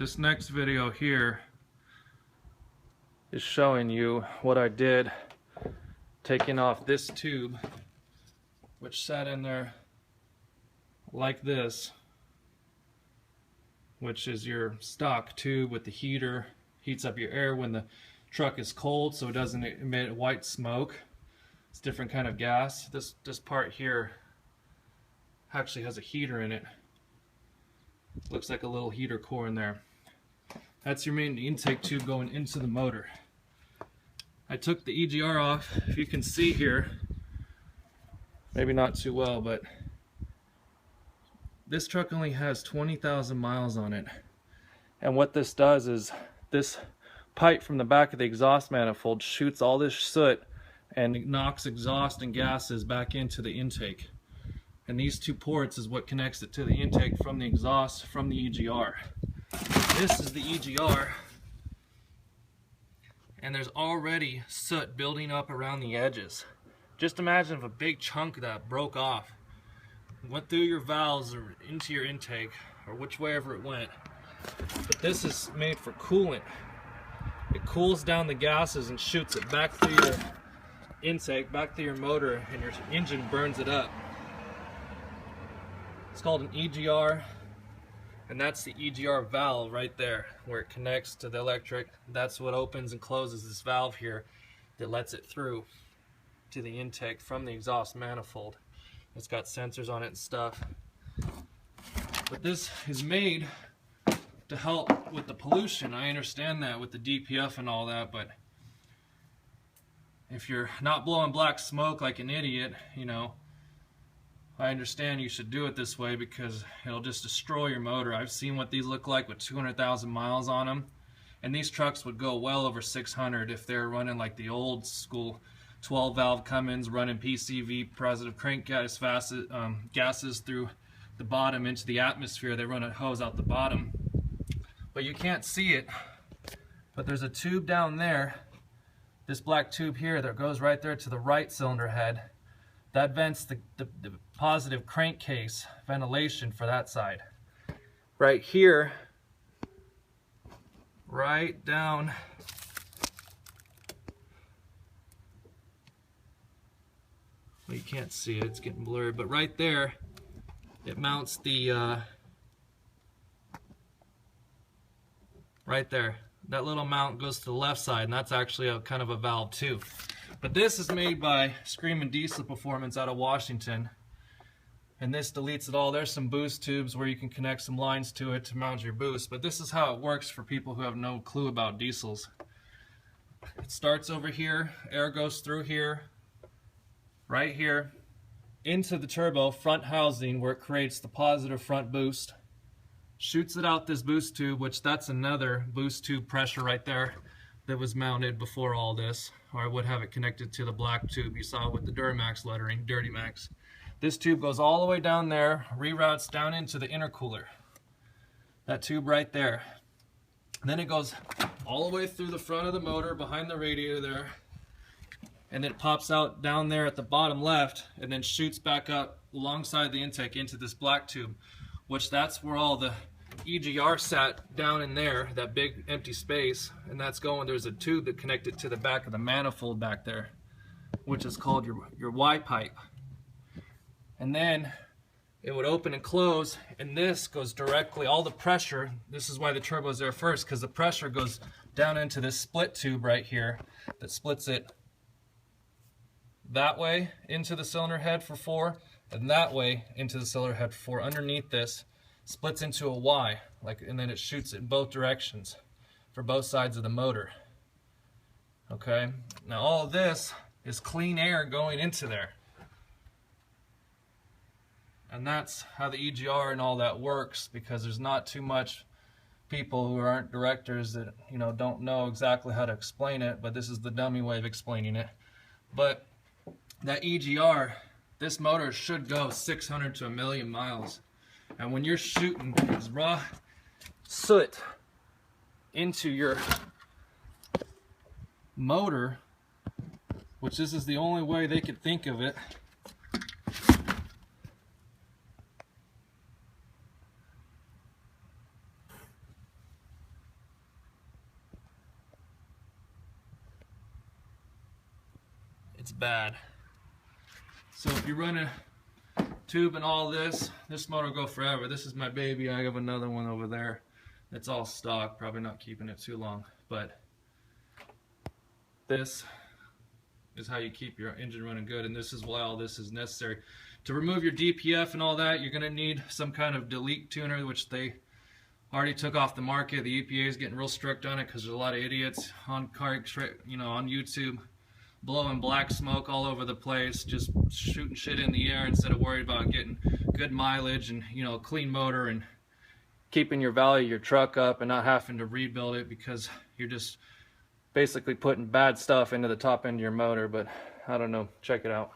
This next video here is showing you what I did taking off this tube, which sat in there like this, which is your stock tube with the heater. Heats up your air when the truck is cold so it doesn't emit white smoke. It's a different kind of gas. This part here actually has a heater in it. Looks like a little heater core in there. That's your main intake tube going into the motor. I took the EGR off. If you can see here, maybe not too well, but this truck only has 20,000 miles on it. And what this does is this pipe from the back of the exhaust manifold shoots all this soot and knocks exhaust and gases back into the intake. And these two ports is what connects it to the intake from the exhaust from the EGR. This is the EGR, and there's already soot building up around the edges. Just imagine if a big chunk of that broke off, went through your valves or into your intake, or whichever it went. But this is made for coolant. It cools down the gases and shoots it back through your intake, back through your motor, and your engine burns it up. It's called an EGR, and that's the EGR valve right there where it connects to the electric. That's what opens and closes this valve here that lets it through to the intake from the exhaust manifold. It's got sensors on it and stuff. But this is made to help with the pollution. I understand that with the DPF and all that, but if you're not blowing black smoke like an idiot, you know, I understand you should do it this way because it'll just destroy your motor. I've seen what these look like with 200,000 miles on them, and these trucks would go well over 600 if they're running like the old school 12 valve Cummins, running PCV, positive crank gas gases through the bottom into the atmosphere. They run a hose out the bottom, but you can't see it, but there's a tube down there, this black tube here that goes right there to the right cylinder head. That vents the positive crankcase ventilation for that side. Right here, right down, well, you can't see it, it's getting blurred, but right there, it mounts the, right there. That little mount goes to the left side, and that's actually a kind of a valve too. But this is made by Screamin' Diesel Performance out of Washington, and this deletes it all. There's some boost tubes where you can connect some lines to it to mount your boost, but this is how it works for people who have no clue about diesels. It starts over here, air goes through here, right here, into the turbo front housing where it creates the positive front boost, shoots it out this boost tube, which that's another boost tube pressure right there that was mounted before all this, or I would have it connected to the black tube you saw with the Duramax lettering, Dirty Max. This tube goes all the way down there, reroutes down into the intercooler. That tube right there. And then it goes all the way through the front of the motor, behind the radiator there, and then it pops out down there at the bottom left, and then shoots back up alongside the intake into this black tube, which that's where all the EGR sat down in there, that big empty space, and that's going, there's a tube that connected to the back of the manifold back there, which is called your Y pipe. And then it would open and close, and this goes directly, all the pressure, this is why the turbo is there first, because the pressure goes down into this split tube right here that splits it that way into the cylinder head for 4, and that way into the cylinder head for 4. Underneath this splits into a Y, and then it shoots it in both directions for both sides of the motor. Okay, now all of this is clean air going into there, and that's how the EGR and all that works, because there's not too much people who aren't directors that don't know exactly how to explain it, but this is the dummy way of explaining it. But that EGR, this motor should go 600 to 1,000,000 miles. And when you're shooting this raw soot into your motor, which this is the only way they could think of it, it's bad. So if you run a tube and all this motor will go forever. This is my baby. I have another one over there. It's all stock, probably not keeping it too long, but this is how you keep your engine running good, and this is why all this is necessary. To remove your DPF and all that, you're going to need some kind of delete tuner, which they already took off the market. The EPA is getting real strict on it because there's a lot of idiots on on YouTube blowing black smoke all over the place, just shooting shit in the air instead of worried about getting good mileage and a clean motor and keeping your value of your truck up and not having to rebuild it because you're just basically putting bad stuff into the top end of your motor. But I don't know, check it out.